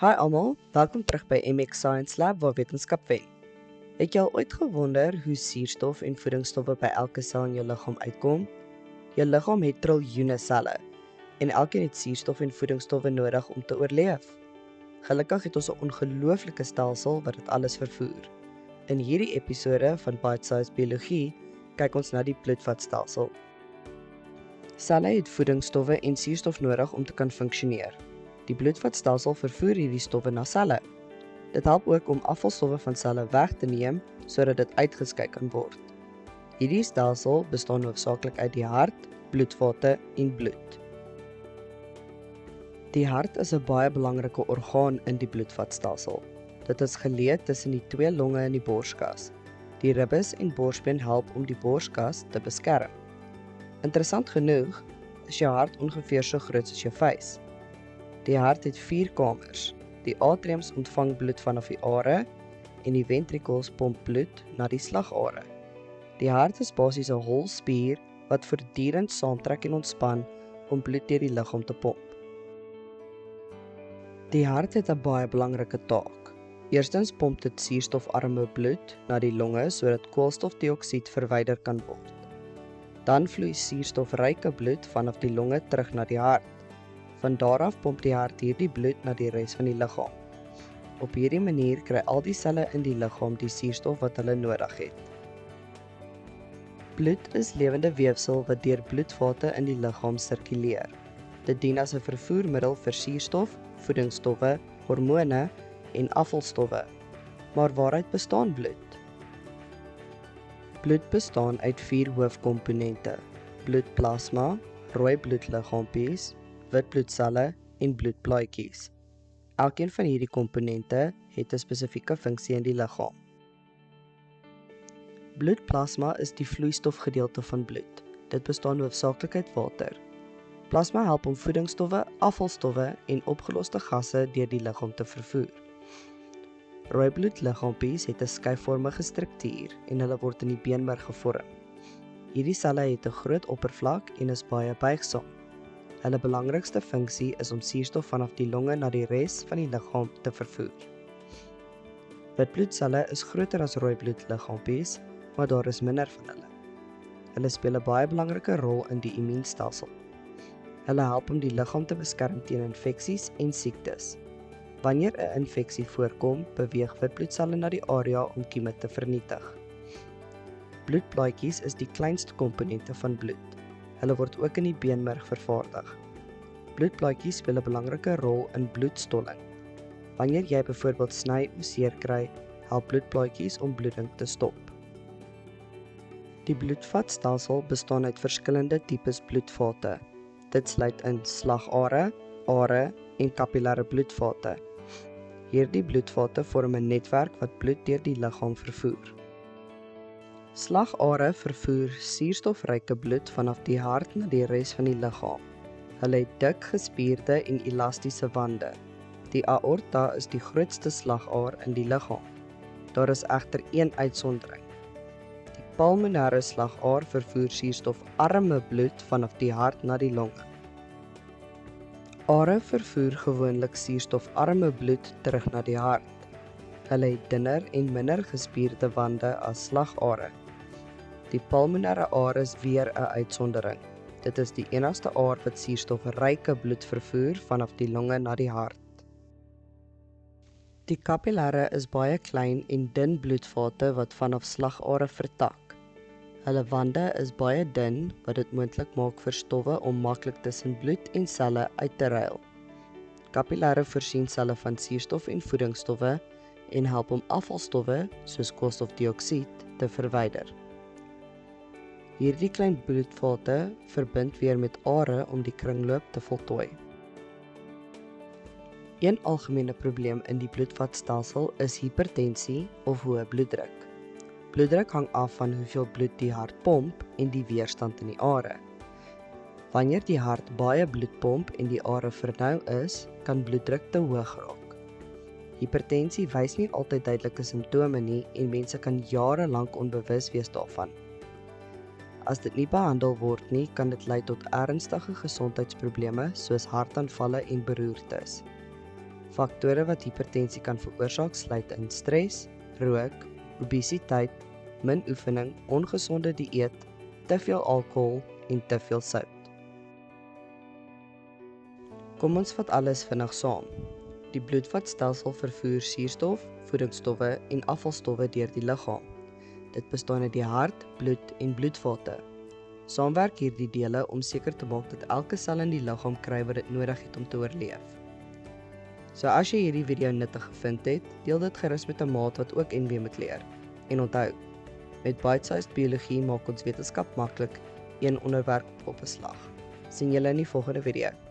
Hi almal, welkom terug by MX Science Lab waar wetenskap wen. Het jy al ooit gewonder hoe suurstof en voedingsstowwe by elke sel in jou liggaam uitkom? Jou liggaam het triljoene selle en elkeen het suurstof en voedingsstowwe nodig om te oorleef. Gelukkig het ons 'n ongelooflike stelsel wat dit alles vervoer. In hierdie episode van Bite Size Biologie kyk ons na die bloedvatstelsel. Selle het voedingsstowwe en suurstof nodig om te kan funksioneer. Die bloedvatstelsel vervoer hierdie stowwe na selle. Dit help ook om afvalstowwe van selle weg te neem sodat dit uitgeskei kan word. Hierdie stelsel bestaan hoofsaaklik uit die hart, bloedvate en bloed. Die hart is 'n baie belangrike orgaan in die bloedvatstelsel. Dit is geleë tussen die twee longe in die borskas. Die ribbes en borsbeen help om die borskas te beskerm. Interessant genoeg is jou hart ongeveer so groot soos jou vuis. Die hart het 4 kamers. Die atriums ontvang bloed vanaf die are en die ventrikels pomp bloed na die slagare. Die hart is basies 'n hol spier wat voortdurend saamtrek en ontspan om bloed deur die liggaam te pomp. Die hart het 'n baie belangrike taak. Eerstens pomp dit suurstofarme bloed na die longe sodat koolstofdioksied verwyder kan word. Dan vloei suurstofryke bloed vanaf die longe terug na die hart. Van daar af pomp die hart hierdie bloed na die res van die liggaam. Op hierdie manier kry al die selle in die liggaam die suurstof wat hulle nodig het. Bloed is lewende weefsel wat deur bloedvate in die liggaam sirkuleer. Dit dien as 'n vervoermiddel vir suurstof, voedingsstowwe, hormone en afvalstowwe. Maar waaruit bestaan bloed? Bloed bestaan uit 4 hoofkomponente: bloedplasma, rooi bloedliggaampies, wit bloedselle en bloedplaatjies. Elkeen van hierdie komponente het 'n spesifieke funksie in die liggaam. Bloedplasma is die vloeistofgedeelte van bloed. Dit bestaan hoofsaaklik uit water. Plasma help om voedingsstowwe, afvalstowwe en opgeloste gasse deur die liggaam te vervoer. Rooi bloedliggaampies het 'n skyfvormige struktuur en hulle word in die beenmerg gevorm. Hierdie selle het 'n groot oppervlak en is baie buigsaam. Hulle belangrikste funksie is om suurstof vanaf die longe na die res van die liggaam te vervoer. Wit bloedselle is groter as rooi bloedliggaampies, maar daar is minder van hulle. Hulle speel 'n baie belangrike rol in die immuunstelsel. Hulle help om die liggaam te beskerm teen infeksies en siektes. Wanneer 'n infeksie voorkom, beweeg wit bloedselle na die area om kieme te vernietig. Bloedplaatjies is die kleinste komponente van bloed. Hulle word ook in die beenmerg vervaardig. Bloedplaatjies speel 'n belangrike rol in bloedstolling. Wanneer jy byvoorbeeld sny of seer kry, help bloedplaatjies om bloeding te stop. Die bloedvatstelsel bestaan uit verskillende tipes bloedvate. Dit sluit in slagare, are en kapillêre bloedvate. Hierdie bloedvate vorm 'n netwerk wat bloed deur die liggaam vervoer. Slagare vervoer suurstofryke bloed vanaf die hart na die res van die liggaam. Hulle het dik gespierde en elastiese wande. Die aorta is die grootste slagaar in die liggaam. Daar is egter een uitsondering. Die pulmonêre slagaar vervoer suurstofarme bloed vanaf die hart na die longe. Are vervoer gewoonlik suurstofarme bloed terug na die hart. Hulle het dunner en minder gespierde wande as slagare. Die pulmonêre are is weer 'n uitsondering. Dit is die enigste aar wat suurstofryke bloed vervoer vanaf die longe na die hart. Die kapillêre is baie klein en dun bloedvate wat vanaf slagare vertak. Hulle wande is baie dun wat dit moontlik maak vir stowwe om maklik tussen bloed en selle uit te ruil. Kapillêre voorsien selle van suurstof en voedingsstowwe en help om afvalstowwe soos koolstofdioksied te verwyder. Hierdie klein bloedvate verbind weer met are om die kringloop te voltooi. Een algemene probleem in die bloedvatstelsel is hipertensie of hoë bloeddruk. Bloeddruk hang af van hoeveel bloed die hart pomp en die weerstand in die are. Wanneer die hart baie bloed pomp en die are vernou is, kan bloeddruk te hoog raak. Hipertensie wys nie altyd duidelike simptome nie en mense kan jare lank onbewus wees daarvan. As dit nie behandel word nie, kan dit lei tot ernstige gesondheidsprobleme soos hartaanvalle en beroertes. Faktore wat hipertensie kan veroorsaak sluit in stres, rook, obesiteit, min oefening, ongesonde dieet, te veel alkohol en te veel sout. Kom ons vat alles vinnig saam. Die bloedvatstelsel vervoer suurstof, voedingsstowwe en afvalstowwe deur die liggaam. Dit bestaan uit die hart, bloed en bloedvate. Saamwerk hierdie dele om seker te maak dat elke sel in die liggaam kry wat dit nodig het om te oorleef. So as jy hierdie video nuttig gevind het, deel dit gerus met 'n maat wat ook NB moet leer. En onthou, met Bite-sized biologie maak ons wetenskap maklik, een onderwerp op 'n slag. Sien julle in die volgende video.